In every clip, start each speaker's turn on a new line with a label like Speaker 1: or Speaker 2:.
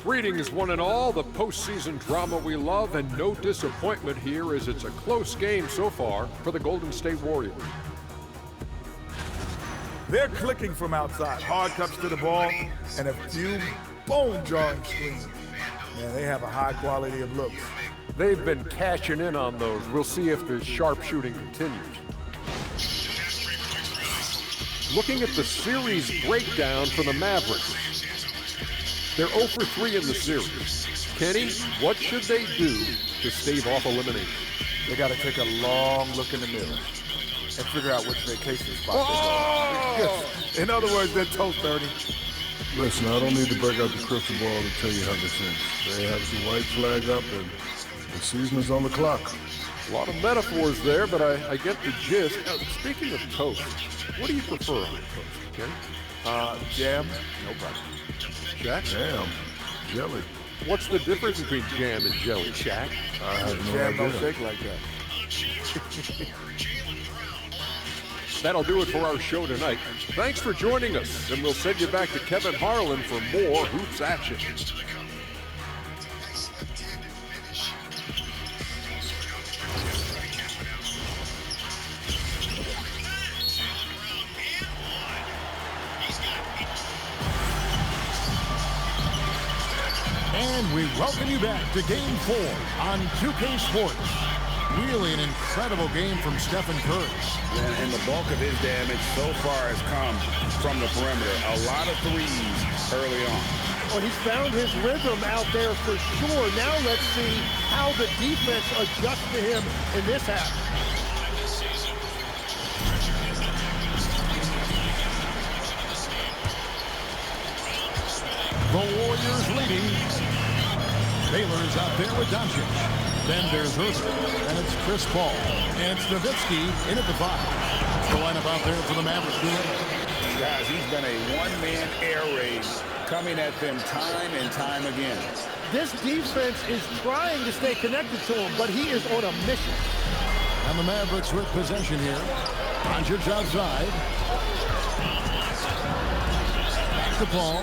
Speaker 1: Greetings, one and all, the postseason drama we love, and no disappointment here as it's a close game so far for the Golden State Warriors.
Speaker 2: They're clicking from outside, hard cuts to the ball, and a few bone-jarring screens. Man, they have a high quality of looks.
Speaker 1: They've been cashing in on those. We'll see if the sharp shooting continues. Looking at the series breakdown for the Mavericks. They're 0 for 3 in the series. Kenny, what should they do to stave off elimination?
Speaker 2: They got to take a long look in the mirror and figure out which vacation spot they're going. In other words, they're toast, Ernie.
Speaker 3: Listen, I don't need to break out the crystal ball to tell you how this ends. They have the white flag up and the season is on the clock.
Speaker 1: A lot of metaphors there, but I get the gist. Speaking of toast, what do you prefer on toast, Kenny?
Speaker 2: Jam, no problem.
Speaker 1: Jack?
Speaker 3: Jam, jelly.
Speaker 1: What's the difference between jam and jelly, Shaq?
Speaker 3: I have no
Speaker 2: Jam
Speaker 3: idea.
Speaker 2: don't shake like that.
Speaker 1: That'll do it for our show tonight. Thanks for joining us, and we'll send you back to Kevin Harlan for more Hoops action.
Speaker 4: And we welcome you back to Game 4 on 2K Sports. Really an incredible game from Stephen Curry.
Speaker 5: And the bulk of his damage so far has come from the perimeter. A lot of threes early on.
Speaker 6: Well, he's found his rhythm out there for sure. Now let's see how the defense adjusts to him in this half.
Speaker 4: The Warriors leading. Baylor's out there with Doncic. Then there's Irving, and it's Chris Paul. And it's Nowitzki in at the 5. It's the lineup out there for the Mavericks.
Speaker 5: Guys, he's been a one-man air raid coming at them time and time again.
Speaker 6: This defense is trying to stay connected to him, but he is on a mission.
Speaker 4: And the Mavericks with possession here. Doncic outside. Back to Paul.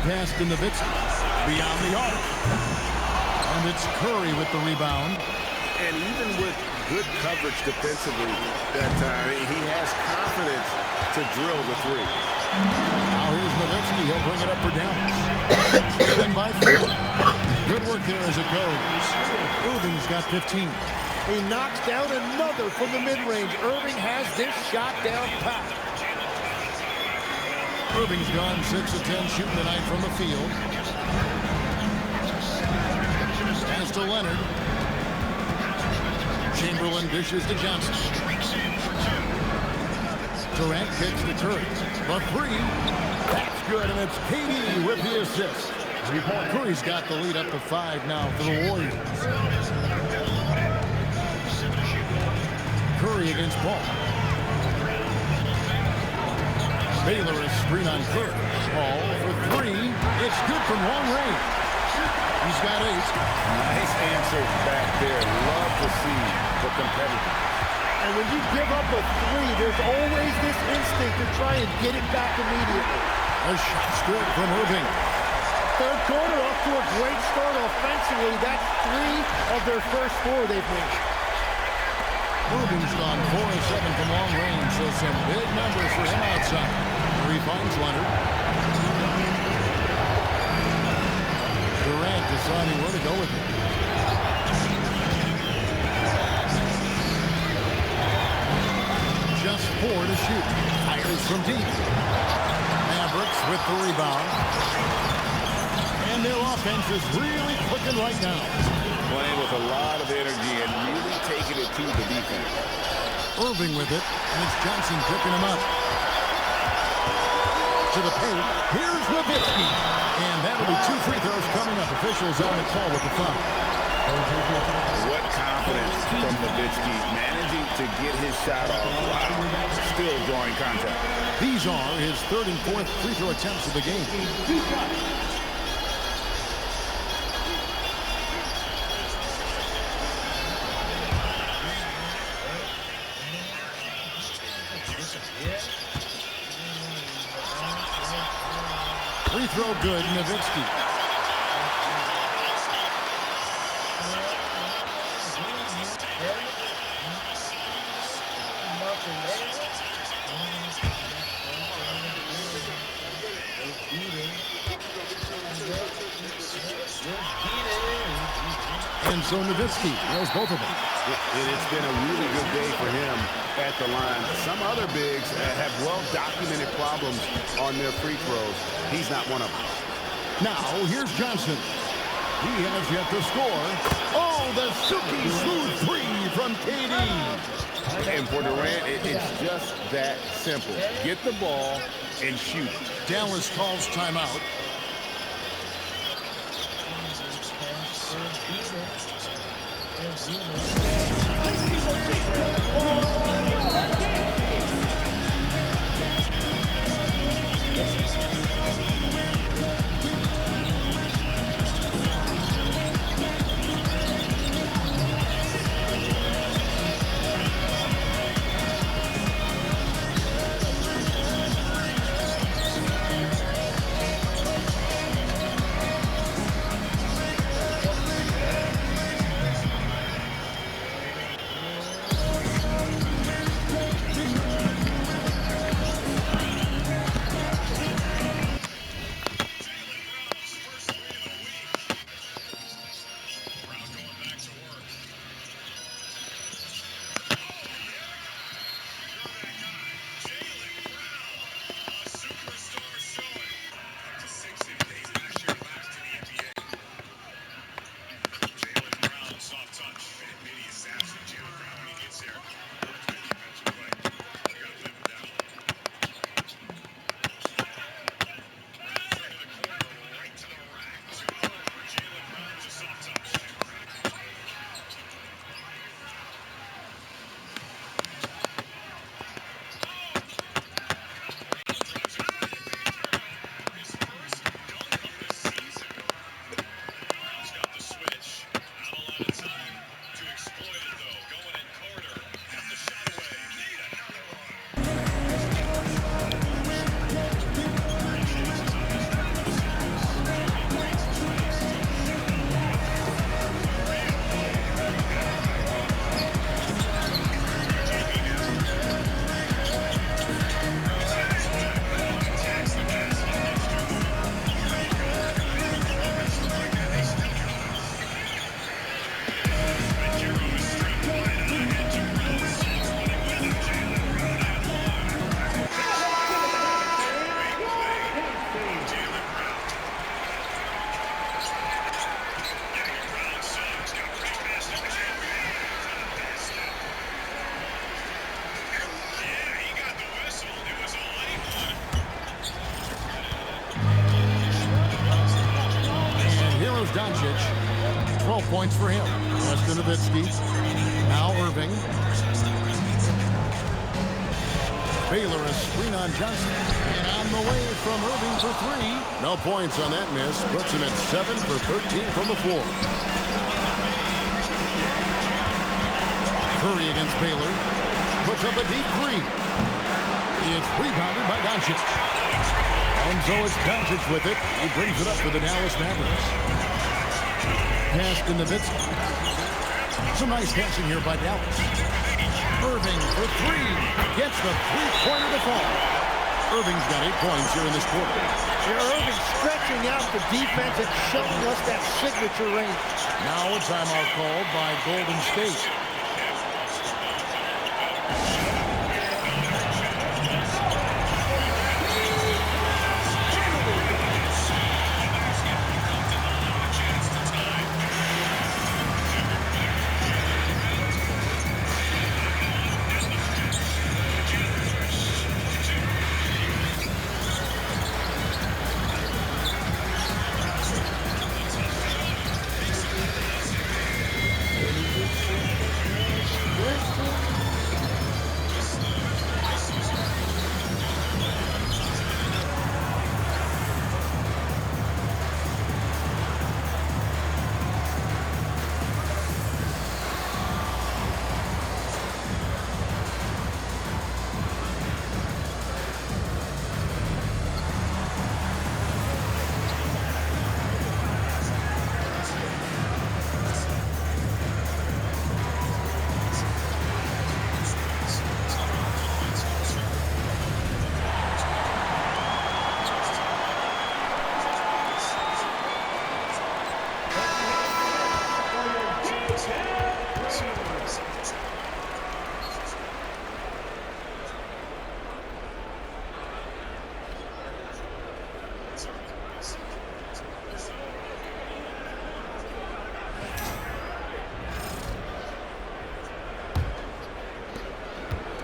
Speaker 4: Pass to Nowitzki. Beyond the arc. And it's Curry with the rebound.
Speaker 5: And even with good coverage defensively that time, he has confidence to drill the three.
Speaker 4: Now here's Nowitzki. He'll bring it up for Dallas. Driven by 4. Good work there as it goes. Irving's got 15.
Speaker 6: He knocks down another from the mid-range. Irving has this shot down pat.
Speaker 4: Irving's gone 6 of 10 shooting tonight from the field. Pass to Leonard. Chamberlain dishes to Johnson. Durant kicks to Curry. The 3. That's good, and it's KD with the assist. Curry's got the lead up to 5 now for the Warriors. Curry against Paul. Baylor is screen on Curry. Paul for 3. It's good from long range. He's got 8.
Speaker 5: Nice answer back there. Love to see the competitor.
Speaker 6: And when you give up a 3, there's always this instinct to try and get it back immediately.
Speaker 4: A shot's good from Irving.
Speaker 6: Third quarter off to a great start offensively. That's 3 of their first 4 they've made.
Speaker 4: Irving's gone 4 of 7 from long range, so some big numbers for him outside. He finds Leonard. Durant deciding where to go with it. Just 4 to shoot. Fires from deep. Mavericks with the rebound. And their offense is really clicking right now.
Speaker 5: Playing with a lot of energy and really taking it to the defense.
Speaker 4: Irving with it, and it's Johnson picking him up. To the paint. Here's Nowitzki. And that'll be 2 free throws coming up. Officials on the call with the foul.
Speaker 5: What confidence from Nowitzki, managing to get his shot off. Wow. Still drawing contact.
Speaker 4: These are his 3rd and 4th free throw attempts of the game. Free throw good, Nowitzki. And so Nowitzki nails both of them.
Speaker 5: It's been a really good day for him at the line. Some other bigs have well-documented problems on their free throws. He's not one of them.
Speaker 4: Now, here's Johnson. He has yet to score. Oh, the silky smooth three from KD.
Speaker 5: And for Durant, it's just that simple. Get the ball and shoot.
Speaker 4: Dallas calls timeout. Doncic, 12 points for him. That's to Nowitzki. Now Irving. Baylor a screen on Johnson. And on the way from Irving for three. No points on that miss. Puts him at 7 for 13 from the floor. Curry against Baylor. Puts up a deep three. It's rebounded by Doncic. And so it's Doncic with it. He brings it up for the Dallas Mavericks. Pass to Nowitzki. Some nice passing here by Dallas. Irving for three. Gets the three-pointer to fall. Irving's got 8 points here in this quarter.
Speaker 6: Irving stretching out the defense and showing us that signature range.
Speaker 4: Now a timeout called by Golden State.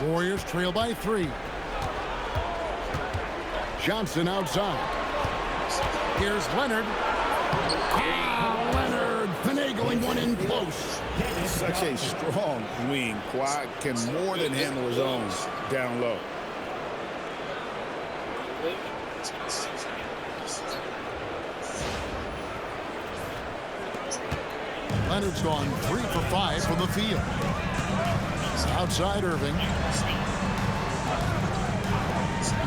Speaker 4: Warriors trail by 3. Johnson outside. Here's Leonard. Leonard finagling one in close.
Speaker 5: Such a strong wing. Kawhi can more than handle his own down low.
Speaker 4: Leonard's gone 3 for 5 from the field. Outside Irving.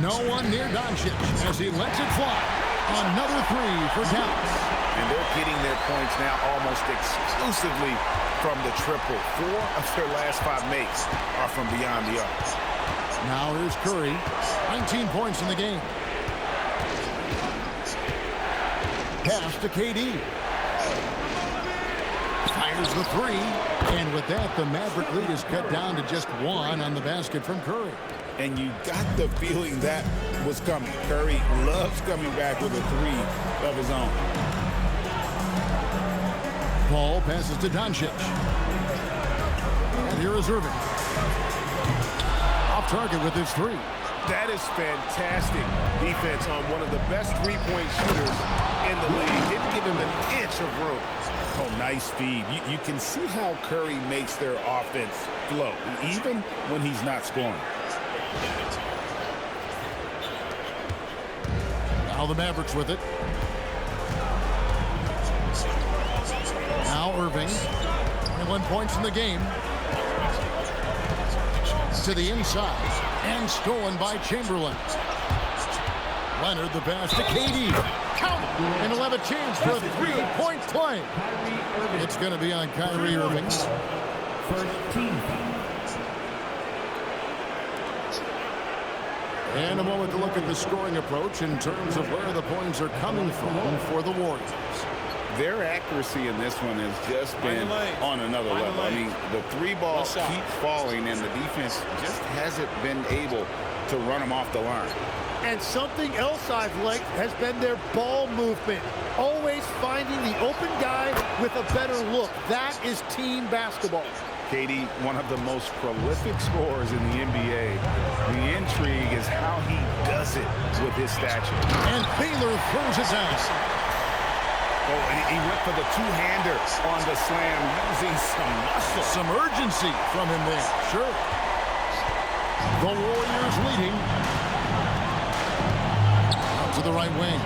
Speaker 4: No one near Doncic as he lets it fly. Another 3 for Dallas.
Speaker 5: And they're getting their points now almost exclusively from the triple. 4 of their last 5 makes are from beyond the arc.
Speaker 4: Now here's Curry. 19 points in the game. Pass to KD. Fires the 3. And with that, the Maverick lead is cut down to just 1 on the basket from Curry.
Speaker 5: And you got the feeling that was coming. Curry loves coming back with a 3 of his own.
Speaker 4: Paul passes to Doncic. And here is Irving. Off target with his 3.
Speaker 5: That is fantastic defense on one of the best three-point shooters in the league. Didn't give him an inch of room. Oh, nice feed. You can see how Curry makes their offense flow, even when he's not scoring.
Speaker 4: Now the Mavericks with it. Now Irving. 21 points in the game. To the inside. And stolen by Chamberlain. Leonard the pass to KD. Count! And he'll have a chance for a 3-point play. It's going to be on Kyrie Irving. And a moment to look at the scoring approach in terms of where the points are coming from for the Warriors.
Speaker 5: Their accuracy in this one has just been on another level. I mean, the 3 ball keeps falling, and the defense just hasn't been able to run them off the line.
Speaker 6: And something else I've liked has been their ball movement. Always finding the open guy with a better look. That is team basketball.
Speaker 5: KD, one of the most prolific scorers in the NBA. The intrigue is how he does it with his stature.
Speaker 4: And Baylor throws it down.
Speaker 5: Oh, and he went for the two-hander on the slam, using some muscle.
Speaker 4: Some urgency from him there. Sure. The Warriors leading. Out to the right wing.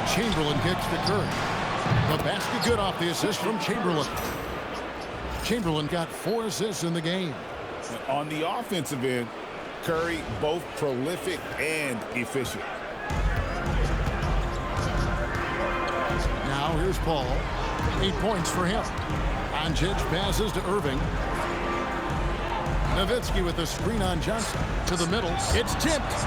Speaker 4: Chamberlain kicks to Curry. The basket good off the assist from Chamberlain. Chamberlain got 4 assists in the game.
Speaker 5: On the offensive end, Curry both prolific and efficient.
Speaker 4: Now here's Paul. 8 points for him. Doncic passes to Irving. Nowitzki with the screen on Johnson. To the middle. It's tipped.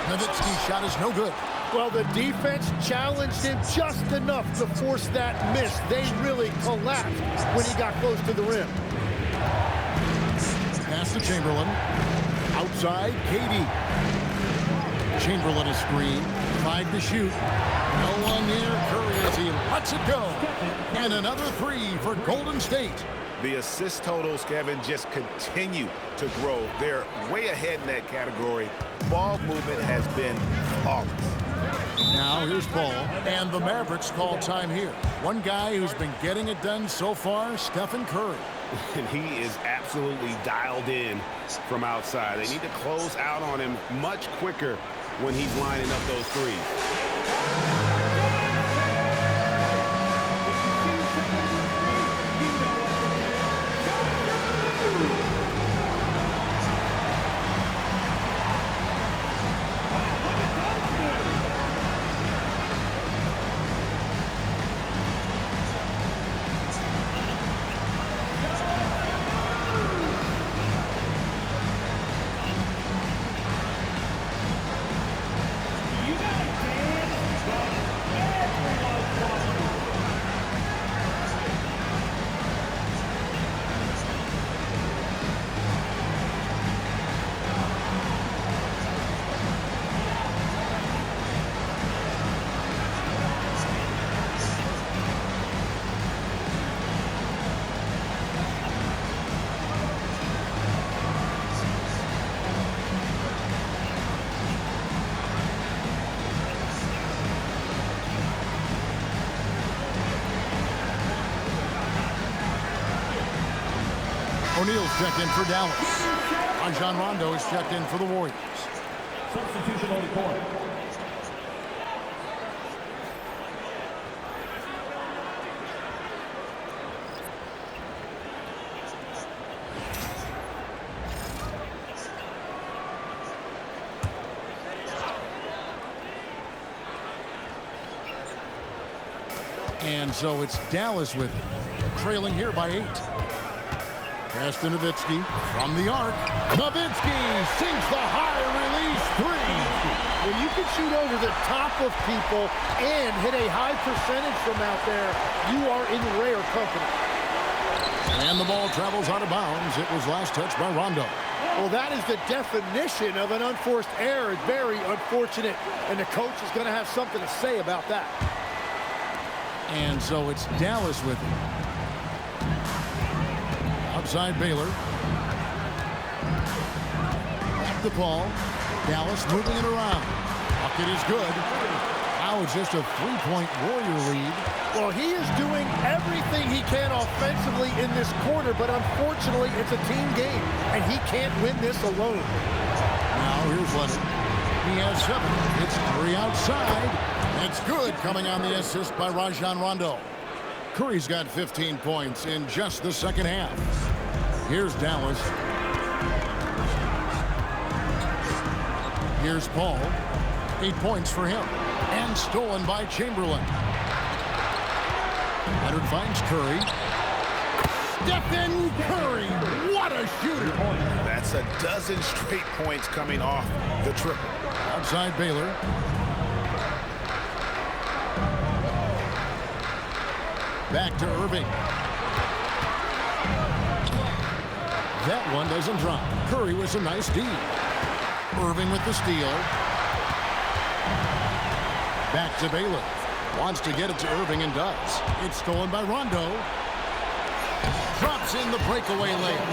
Speaker 4: Nowitzki's shot is no good.
Speaker 6: Well, the defense challenged him just enough to force that miss. They really collapsed when he got close to the rim.
Speaker 4: Pass to Chamberlain. Outside, KD. Chamberlain is screen. 5 to shoot. No one near Curry as he lets it go. And another 3 for Golden State.
Speaker 5: The assist totals, Kevin, just continue to grow. They're way ahead in that category. Ball movement has been flawless.
Speaker 4: Now here's Paul, and the Mavericks call time here. One guy who's been getting it done so far, Stephen Curry.
Speaker 5: And he is absolutely dialed in from outside. They need to close out on him much quicker when he's lining up those threes.
Speaker 4: O'Neal's checked in for Dallas. Rajon Rondo is checked in for the Warriors.
Speaker 7: Substitution on the court.
Speaker 4: And so it's Dallas with it, trailing here by 8. Pass to Nowitzki from the arc. Nowitzki sinks the high release 3.
Speaker 6: When you can shoot over the top of people and hit a high percentage from out there, you are in rare company.
Speaker 4: And the ball travels out of bounds. It was last touched by Rondo.
Speaker 6: Well, that is the definition of an unforced error. Very unfortunate, and the coach is going to have something to say about that.
Speaker 4: And so it's Dallas with it. Outside Baylor. Back to Paul. Dallas moving it around. Bucket is good. Now it's just a 3-point Warrior lead.
Speaker 6: Well, he is doing everything he can offensively in this quarter, but unfortunately, it's a team game, and he can't win this alone.
Speaker 4: Now here's Leonard. He has 7. It's 3 outside. It's good, coming on the assist by Rajon Rondo. Curry's got 15 points in just the second half. Here's Dallas. Here's Paul. 8 points for him. And stolen by Chamberlain. Leonard finds Curry. Stephen Curry. What a shooter.
Speaker 5: That's a dozen straight points coming off the triple.
Speaker 4: Outside Baylor. Back to Irving. That one doesn't drop. Curry was a nice D. Irving with the steal. Back to Baylor. Wants to get it to Irving and does. It's stolen by Rondo. Drops in the breakaway layup.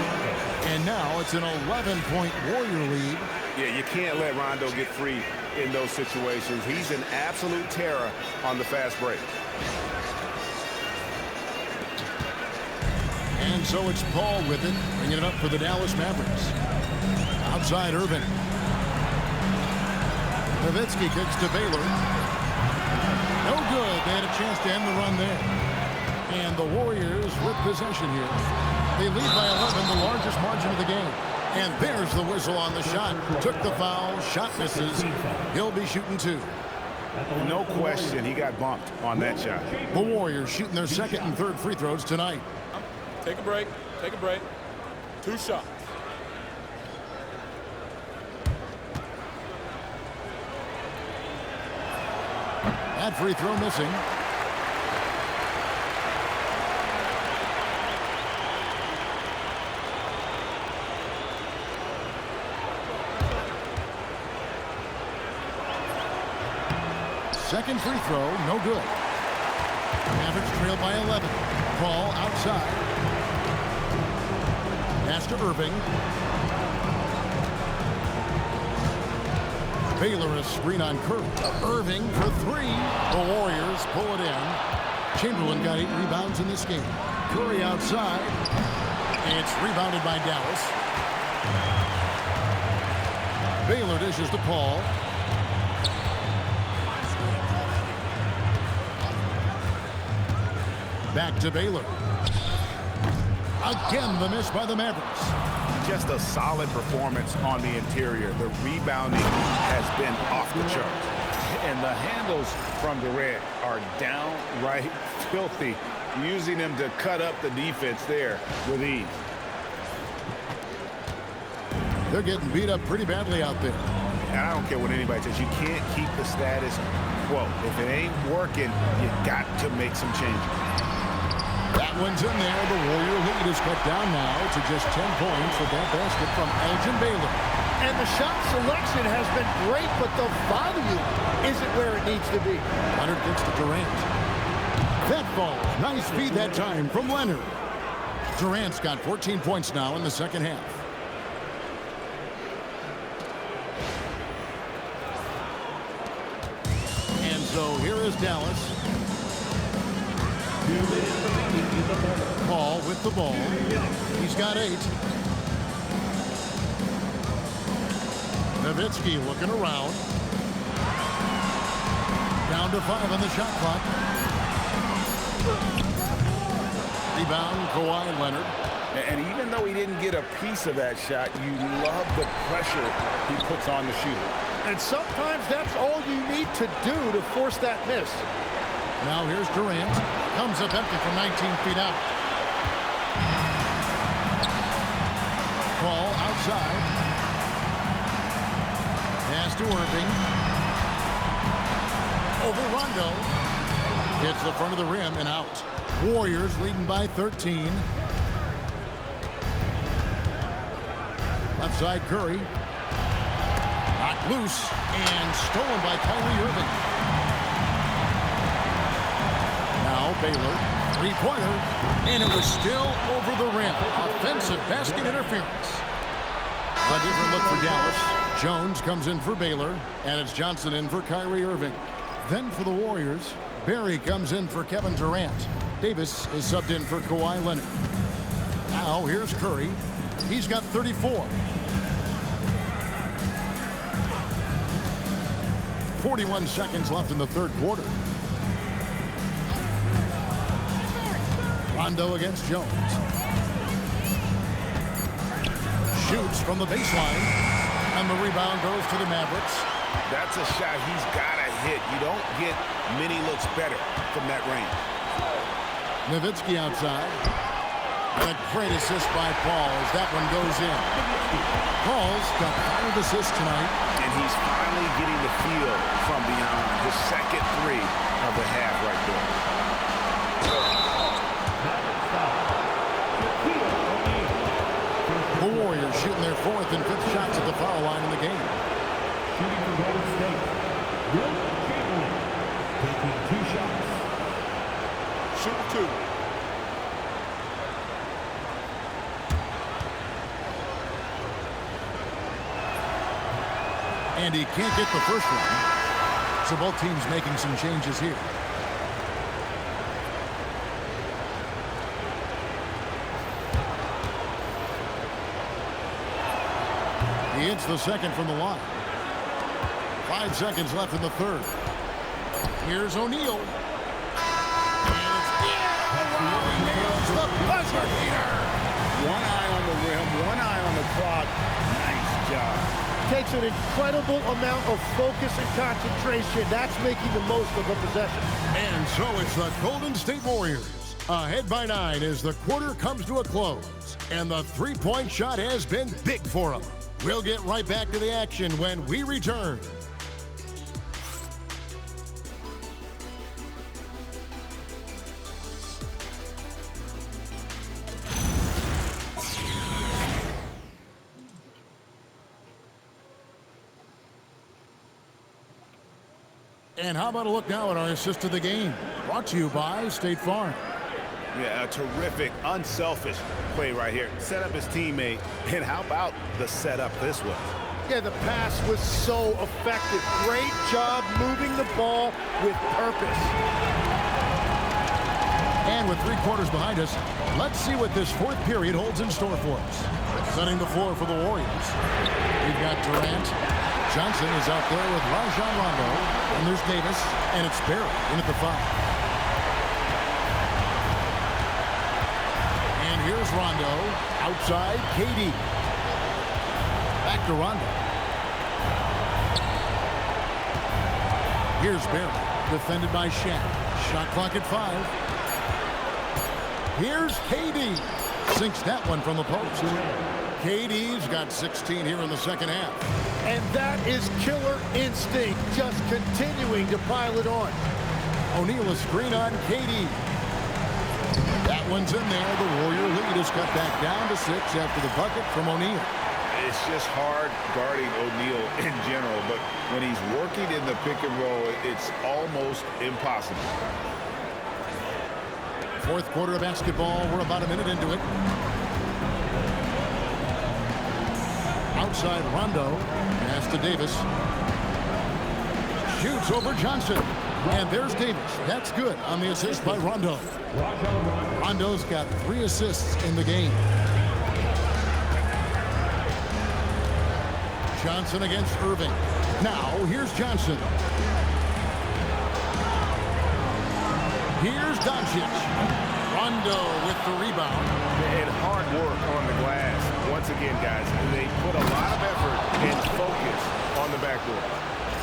Speaker 4: And now it's an 11-point Warrior lead.
Speaker 5: Yeah, you can't let Rondo get free in those situations. He's an absolute terror on the fast break.
Speaker 4: And so it's Paul with it, bringing it up for the Dallas Mavericks. Outside Irving. Nowitzki kicks to Baylor. No good. They had a chance to end the run there. And the Warriors with possession here. They lead by 11, the largest margin of the game. And there's the whistle on the shot. Took the foul. Shot misses. He'll be shooting 2.
Speaker 5: No question, he got bumped on that shot.
Speaker 4: The Warriors shooting their second and third free throws tonight.
Speaker 8: Take a break. Take a break. 2 shots.
Speaker 4: That free throw missing. Second free throw, no good. Mavericks trail by 11. Paul outside. Pass to Irving. Baylor a screen on Curry. Irving for 3. The Warriors pull it in. Chamberlain got 8 rebounds in this game. Curry outside. It's rebounded by Dallas. Baylor dishes to Paul. Back to Baylor. Again, the miss by the Mavericks.
Speaker 5: Just a solid performance on the interior. The rebounding has been off the charts. And the handles from Durant are downright filthy, using them to cut up the defense there with ease.
Speaker 4: They're getting beat up pretty badly out there.
Speaker 5: And I don't care what anybody says. You can't keep the status quo. If it ain't working, you got to make some changes.
Speaker 4: That one's in there. The Warrior lead is cut down now to just 10 points with that basket from Elgin Baylor.
Speaker 6: And the shot selection has been great, but the volume isn't where it needs to be.
Speaker 4: Leonard gets to Durant. That ball. Nice feed that time from Leonard. Durant's got 14 points now in the second half. And so here is Dallas. Paul Paul with the ball. He's got 8. Nowitzki looking around. Down to 5 on the shot clock. Rebound, Kawhi Leonard.
Speaker 5: And even though he didn't get a piece of that shot, you love the pressure he puts on the shooter.
Speaker 6: And sometimes that's all you need to do to force that miss.
Speaker 4: Now here's Durant. Comes up empty from 19 feet out. Paul outside. Pass to Irving. Over Rondo. Hits the front of the rim and out. Warriors leading by 13. Left side Curry. Knocked loose and stolen by Kyrie Irving. Now Baylor. Three-pointer. And it was still over the rim. Offensive basket interference. A different look for Dallas. Jones comes in for Baylor. And it's Johnson in for Kyrie Irving. Then for the Warriors, Barry comes in for Kevin Durant. Davis is subbed in for Kawhi Leonard. Now here's Curry. He's got 34. 41 seconds left in the third quarter. Rondo against Jones. Shoots from the baseline. And the rebound goes to the Mavericks.
Speaker 5: That's a shot he's got to hit. You don't get many looks better from that range.
Speaker 4: Nowitzki outside. And a great assist by Paul as that one goes in. Paul's got 5 assists tonight.
Speaker 5: And he's finally getting the feel from beyond his second 3 of the half right there.
Speaker 4: The Warriors shooting their 4th and 5th shots at the foul line in the game.
Speaker 7: Shooting for Golden State. Will Chamberlain taking 2 shots.
Speaker 8: Shoot 2.
Speaker 4: And he can't get the first one. So both teams making some changes here. He hits the second from the line. 5 seconds left in the third. Here's O'Neal. And it's he nails the buzzer beater.
Speaker 5: One eye on the rim, one eye on the clock. Nice job.
Speaker 6: Takes an incredible amount of focus and concentration. That's making the most of a possession.
Speaker 4: And so it's the Golden State Warriors. Ahead by 9 as the quarter comes to a close. And the three-point shot has been big for them. We'll get right back to the action when we return. And how about a look now at our assist of the game? Brought to you by State Farm.
Speaker 5: Yeah, a terrific, unselfish play right here. Set up his teammate. And how about the setup this was?
Speaker 6: Yeah, the pass was so effective. Great job moving the ball with purpose.
Speaker 4: And with 3 quarters behind us, let's see what this 4th period holds in store for us. Setting the floor for the Warriors. We've got Durant. Johnson is out there with Rajon Rondo. And there's Davis. And it's Barry in at the 5. And here's Rondo. Outside, KD. Back to Rondo. Here's Barry. Defended by Shaq. Shot clock at 5. Here's KD. Sinks that one from the post. KD's got 16 here in the second half.
Speaker 6: And that is killer instinct, just continuing to pile it on.
Speaker 4: O'Neal a screen on KD. That one's in there. The Warrior lead is cut back down to 6 after the bucket from O'Neal.
Speaker 5: It's just hard guarding O'Neal in general, but when he's working in the pick and roll, it's almost impossible.
Speaker 4: 4th quarter of basketball. We're about a minute into it. Outside Rondo. Pass to Davis. Shoots over Johnson. And there's Davis. That's good on the assist by Rondo. Rondo's got 3 assists in the game. Johnson against Irving. Now, here's Johnson. Here's Doncic. Rondo with the rebound.
Speaker 5: And hard work on the glass. Once again, guys, they put a lot of effort and focus on the backboard.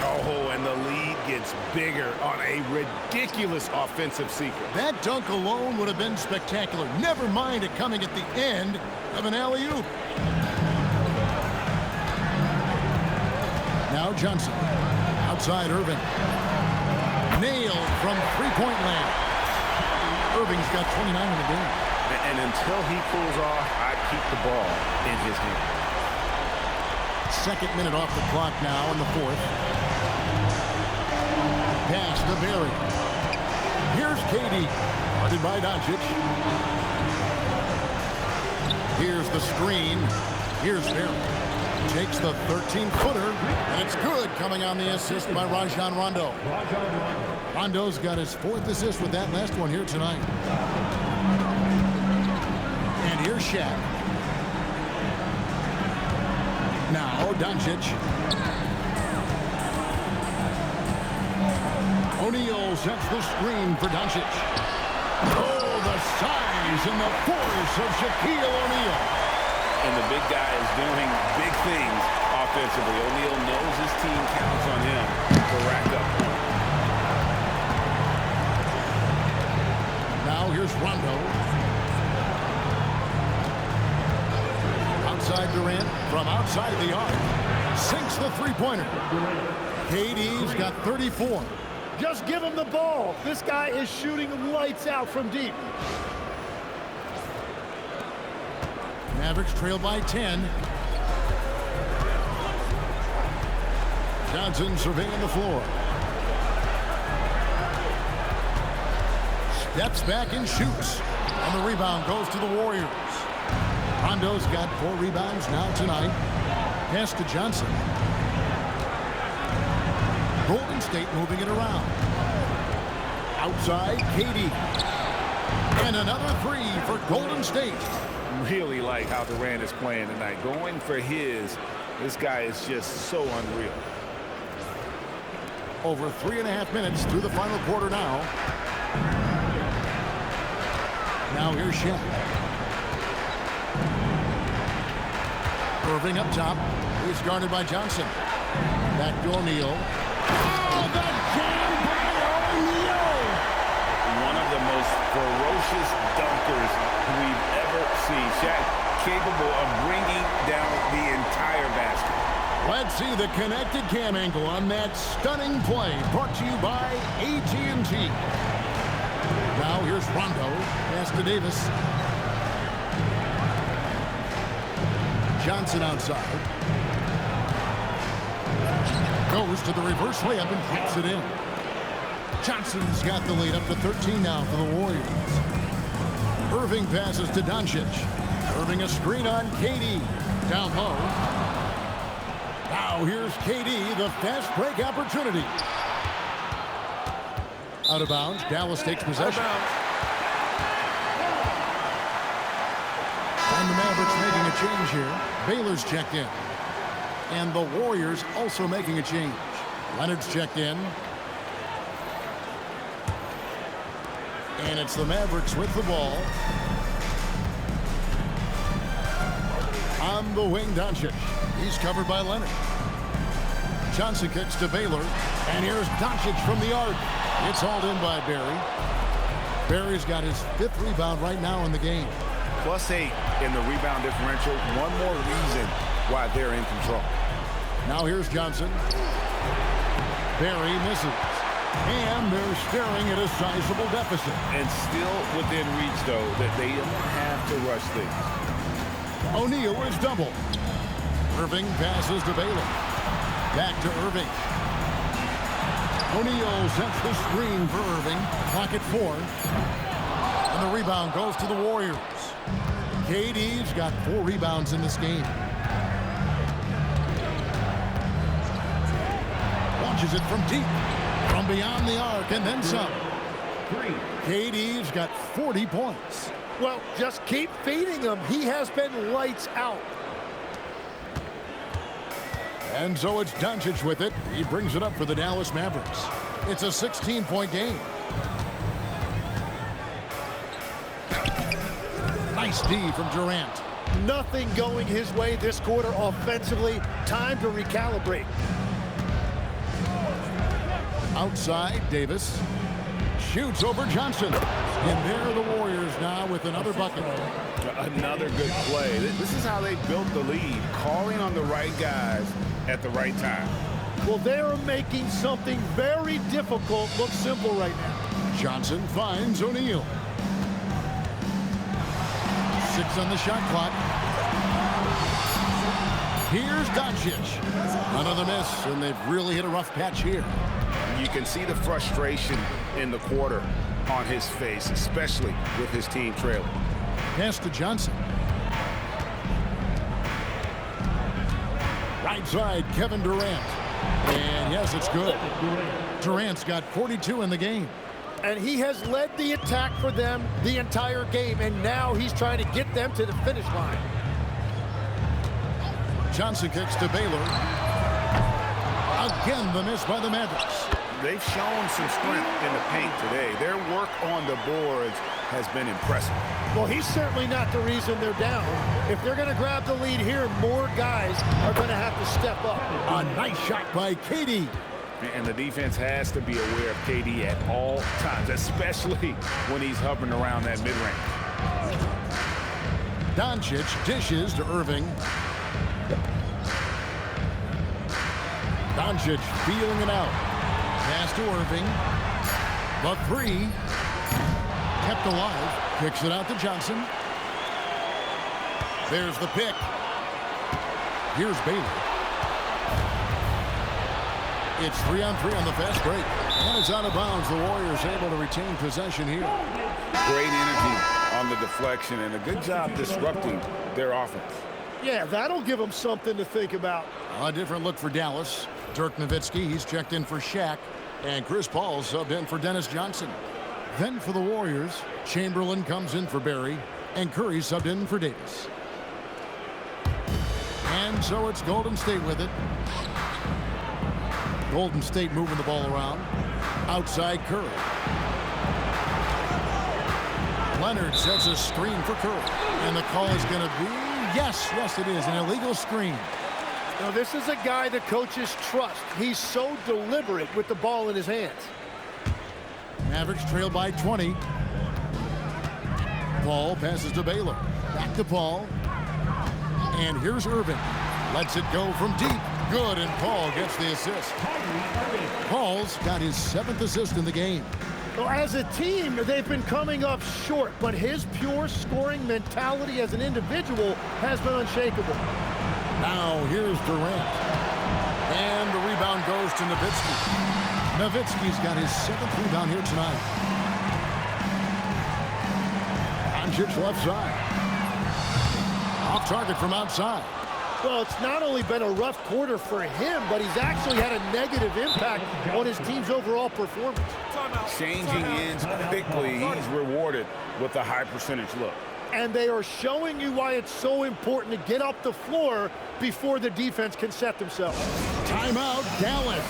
Speaker 5: Oh, and the lead gets bigger on a ridiculous offensive sequence.
Speaker 4: That dunk alone would have been spectacular. Never mind it coming at the end of an alley-oop. Now Johnson. Outside Irving. Nailed from three-point land. Irving's got 29 in the game.
Speaker 5: And until he cools off, I keep the ball in his hand.
Speaker 4: Second minute off the clock now in the fourth. Pass to Barry. Here's KD. Guarded by Doncic. Here's the screen. Here's Barry. Takes the 13-footer, and it's good coming on the assist by Rajon Rondo. Rondo's got his 4th assist with that last one here tonight. And here's Shaq. Now Doncic. O'Neal sets the screen for Doncic. Oh, the size and the force of Shaquille O'Neal.
Speaker 5: And the big guy is doing big things offensively. O'Neal knows his team counts on him to rack up points.
Speaker 4: Now here's Rondo. Outside Durant from outside the arc. Sinks the three-pointer. KD's got 34.
Speaker 6: Just give him the ball. This guy is shooting lights out from deep.
Speaker 4: Mavericks trail by 10. Johnson surveying the floor. Steps back and shoots. And the rebound goes to the Warriors. Rondo's got 4 rebounds now tonight. Pass to Johnson. Golden State moving it around. Outside, KD. And another 3 for Golden State.
Speaker 5: Really like how Durant is playing tonight. Going for his. This guy is just so unreal.
Speaker 4: Over 3.5 minutes through the final quarter now. Now here's Shaq. Irving up top. He's guarded by Johnson. Back to O'Neal. Oh, the jam by O'Neal!
Speaker 5: One of the most ferocious dunkers we've ever seen. Shaq capable of bringing down the entire basket.
Speaker 4: Let's see the connected cam angle on that stunning play. Brought to you by AT&T. Now here's Rondo. Pass to Davis. Johnson outside. Goes to the reverse layup and puts it in. Johnson's got the lead up to 13 now for the Warriors. Irving passes to Doncic. Irving a screen on KD. Down low. Now here's KD, the fast break opportunity. Out of bounds. Dallas takes possession. And the Mavericks making a change here. Baylor's checked in. And the Warriors also making a change. Leonard's checked in. And it's the Mavericks with the ball. On the wing, Doncic. He's covered by Leonard. Johnson kicks to Baylor. And here's Doncic from the arc. It's hauled in by Barry. Barry's got his 5th rebound right now in the game.
Speaker 5: +8 in the rebound differential. One more reason why they're in control.
Speaker 4: Now here's Johnson. Barry misses. And they're staring at a sizable deficit.
Speaker 5: And still within reach, though, that they don't have to rush things.
Speaker 4: O'Neal is double. Irving passes to Baylor. Back to Irving. O'Neal sets the screen for Irving. Clock at 4. And the rebound goes to the Warriors. KD's got 4 rebounds in this game. Launches it from deep. From from beyond the arc and then some. KD's got 40 points.
Speaker 6: Well, just keep feeding him. He has been lights out.
Speaker 4: And so it's Doncic with it. He brings it up for the Dallas Mavericks. It's a 16-point game. Nice D from Durant.
Speaker 6: Nothing going his way this quarter offensively. Time to recalibrate.
Speaker 4: Outside, Davis shoots over Johnson. And there are the Warriors now with another bucket.
Speaker 5: Another good play. This is how they built the lead, calling on the right guys at the right time.
Speaker 6: Well, they are making something very difficult look simple right now.
Speaker 4: Johnson finds O'Neal. 6 on the shot clock. Here's Doncic. Another miss, and they've really hit a rough patch here.
Speaker 5: You can see the frustration in the quarter on his face, especially with his team trailing.
Speaker 4: Pass to Johnson. Right side, Kevin Durant. And yes, it's good. Durant's got 42 in the game.
Speaker 6: And he has led the attack for them the entire game, and now he's trying to get them to the finish line.
Speaker 4: Johnson kicks to Baylor. Again, the miss by the Mavericks.
Speaker 5: They've shown some strength in the paint today. Their work on the boards has been impressive.
Speaker 6: Well, he's certainly not the reason they're down. If they're going to grab the lead here, more guys are going to have to step up.
Speaker 4: A nice shot by KD.
Speaker 5: And the defense has to be aware of KD at all times, especially when he's hovering around that mid-range.
Speaker 4: Doncic dishes to Irving. Doncic feeling it out. Pass to Irving. The three. Kept alive. Kicks it out to Johnson. There's the pick. Here's Baylor. It's 3-on-3 on the fast break. And it's out of bounds. The Warriors able to retain possession here.
Speaker 5: Great energy on the deflection and a good job disrupting their offense.
Speaker 6: Yeah, that'll give them something to think about.
Speaker 4: A different look for Dallas. Dirk Nowitzki, he's checked in for Shaq. And Chris Paul subbed in for Dennis Johnson. Then for the Warriors, Chamberlain comes in for Barry. And Curry subbed in for Davis. And so it's Golden State with it. Golden State moving the ball around. Outside Curry. Leonard sets a screen for Curry. And the call is going to be, yes, it is, an illegal screen.
Speaker 6: Now, this is a guy the coaches trust. He's so deliberate with the ball in his hands.
Speaker 4: Mavericks trail by 20. Paul passes to Baylor. Back to Paul. And here's Irving. Lets it go from deep. Good, and Paul gets the assist. Paul's got his 7th assist in the game.
Speaker 6: Well, as a team, they've been coming up short, but his pure scoring mentality as an individual has been unshakable.
Speaker 4: Now here's Durant. And the rebound goes to Nowitzki. Nowitzki's got his 7th rebound here tonight. Doncic left side. Off target from outside.
Speaker 6: Well, it's not only been a rough quarter for him, but he's actually had a negative impact on his team's overall performance.
Speaker 5: Changing ends quickly, he's rewarded with a high percentage look.
Speaker 6: And they are showing you why it's so important to get up the floor before the defense can set themselves.
Speaker 4: Timeout, Dallas.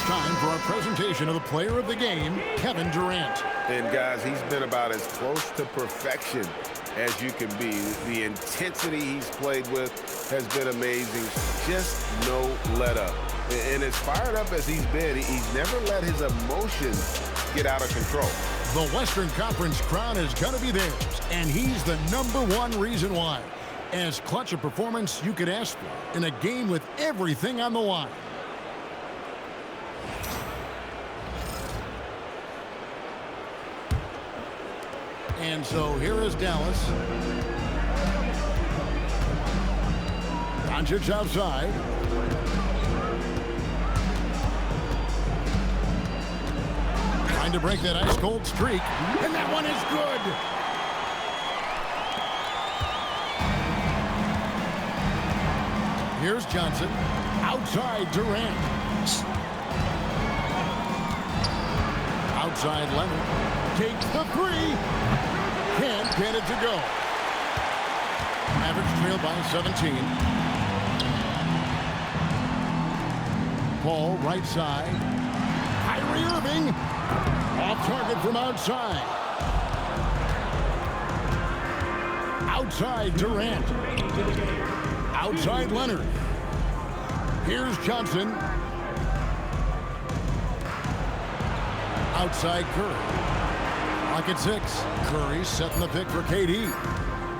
Speaker 4: time for our presentation of the player of the game, Kevin Durant.
Speaker 5: And guys, he's been about as close to perfection as you can be. The intensity he's played with has been amazing. Just no let up. And as fired up as he's been, he's never let his emotions get out of control.
Speaker 4: The Western Conference crown is going to be theirs, and he's the #1 reason why. As clutch a performance you could ask for in a game with everything on the line. And so here is Dallas. Doncic outside. Trying to break that ice-cold streak. And that one is good. Here's Johnson. Outside Durant. Outside Leonard. Takes the three. Can't get it to go. Mavericks trail by 17. Paul right side. Kyrie Irving. Off target from outside. Outside Durant. Outside Leonard. Here's Johnson. Outside Curry. Lock at 6. Curry setting the pick for KD.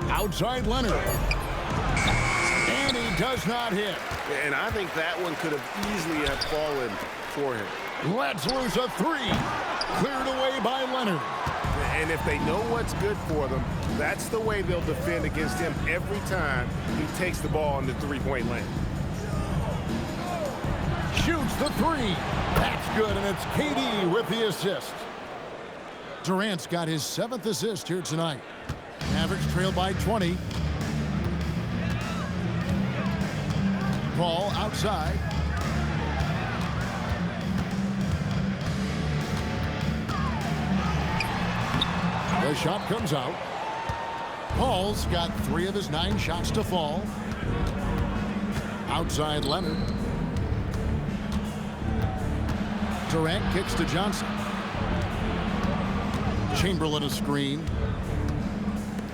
Speaker 4: Outside Leonard. And he does not hit.
Speaker 5: And I think that one could have easily have fallen for him.
Speaker 4: Lets loose a three. Cleared away by Leonard.
Speaker 5: And if they know what's good for them, that's the way they'll defend against him every time he takes the ball in the three-point lane.
Speaker 4: Shoots the three. That's good, and it's KD with the assist. Durant's got his 7th assist here tonight. Mavericks trail by 20. Paul outside. The shot comes out. Paul's got 3 of his 9 shots to fall. Outside Leonard. Durant kicks to Johnson. Chamberlain a screen.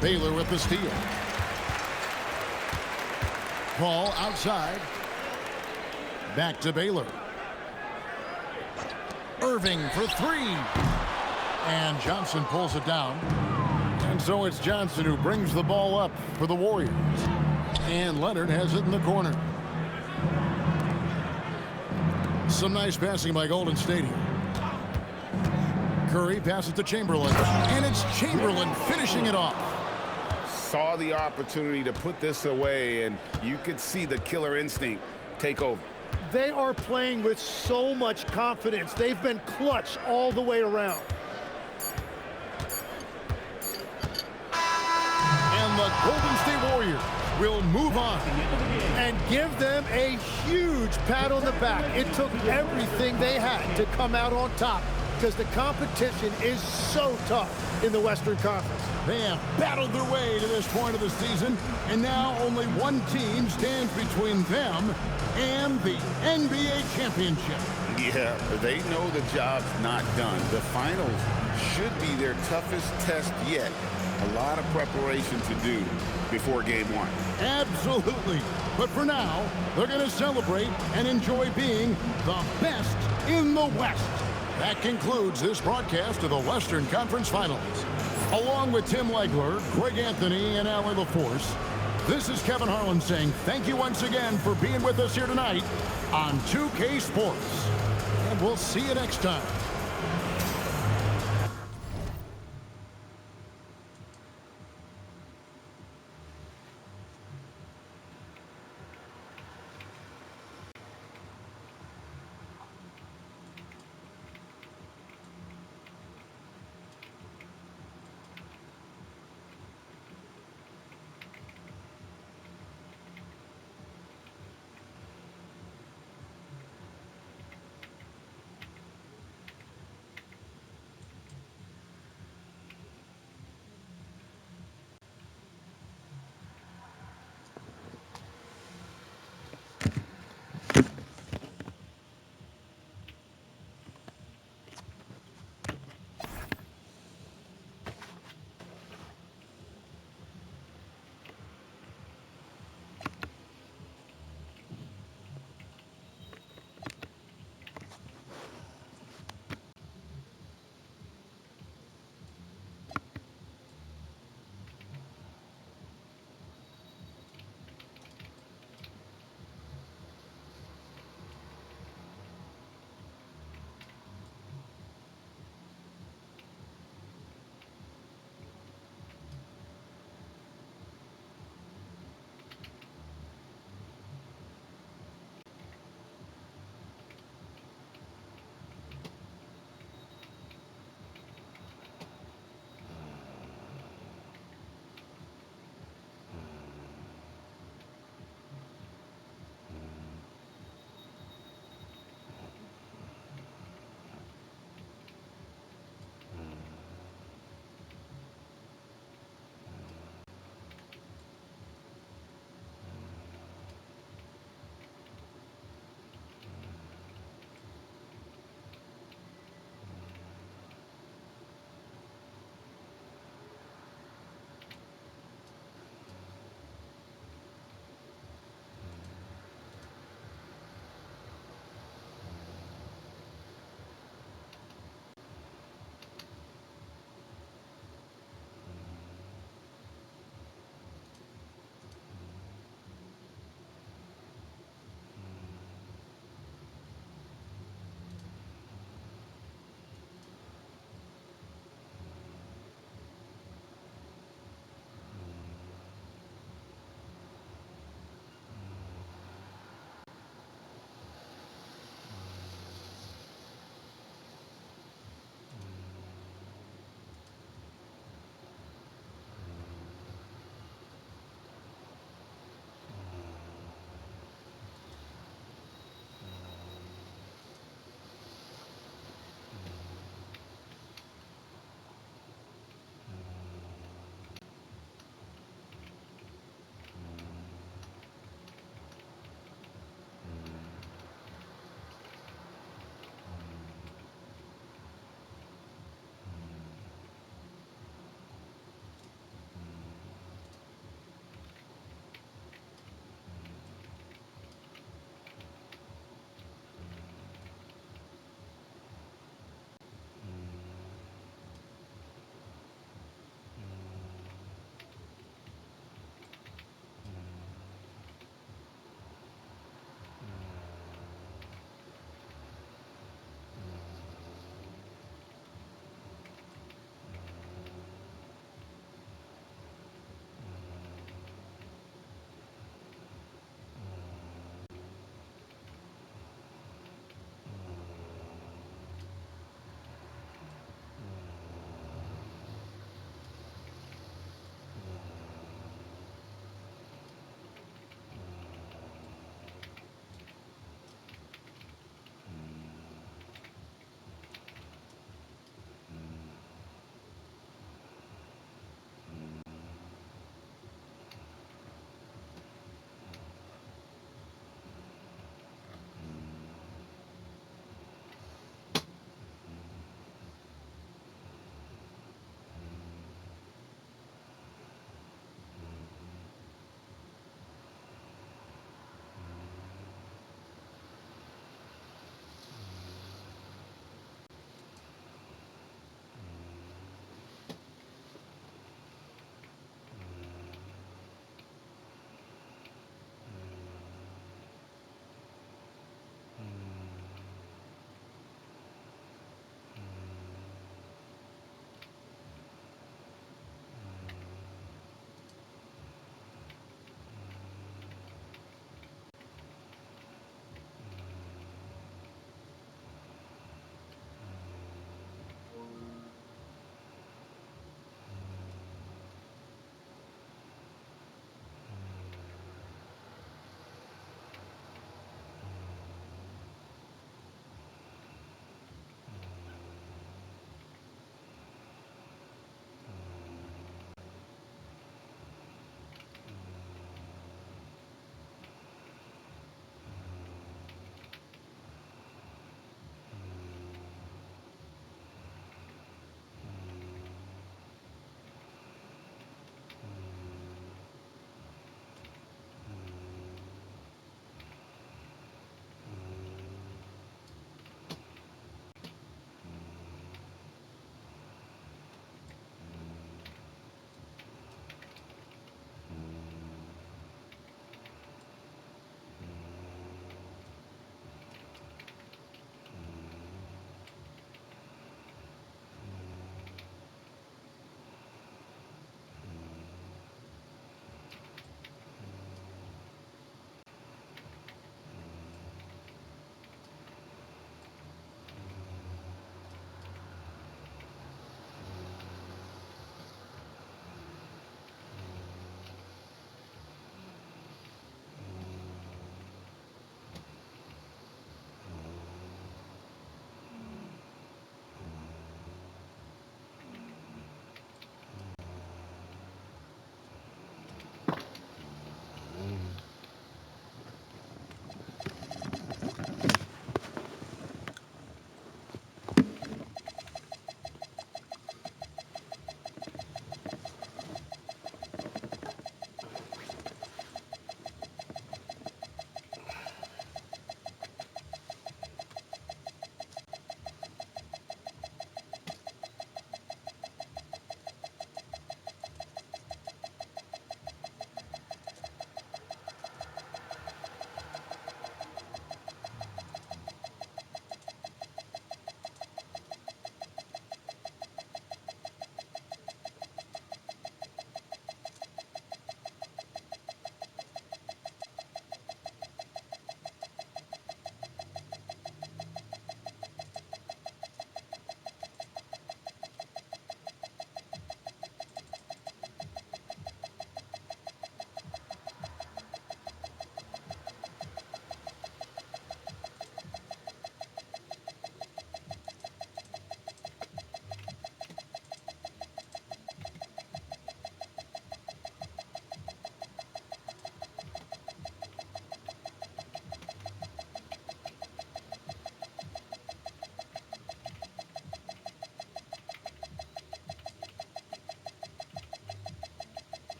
Speaker 4: Baylor with the steal. Paul outside. Back to Baylor. Irving for 3. And Johnson pulls it down. And so it's Johnson who brings the ball up for the Warriors. And Leonard has it in the corner. Some nice passing by Golden State here. Curry passes to Chamberlain. And it's Chamberlain finishing it off.
Speaker 5: Saw the opportunity to put this away, and you could see the killer instinct take over.
Speaker 6: They are playing with so much confidence. They've been clutch all the way around.
Speaker 4: And the Golden State Warriors will move on
Speaker 6: and give them a huge pat on the back. It took everything they had to come out on top because the competition is so tough in the Western Conference.
Speaker 4: They have battled their way to this point of the season, and now only one team stands between them and the NBA championship.
Speaker 9: Yeah, they know the job's not done. The finals should be their toughest test yet. A lot of preparation to do before game 1.
Speaker 4: Absolutely. But for now, they're going to celebrate and enjoy being the best in the West. That concludes this broadcast of the Western Conference Finals. Along with Tim Legler, Greg Anthony, and Allie LaForce, this is Kevin Harlan saying thank you once again for being with us here tonight on 2K Sports. And we'll see you next time.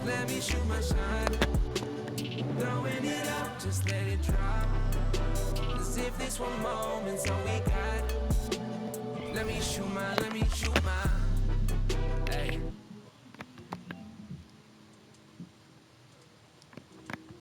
Speaker 10: Let me shoot my shot. Throwing it up, just let it drop. As if this one moment's all we got. Let me shoot my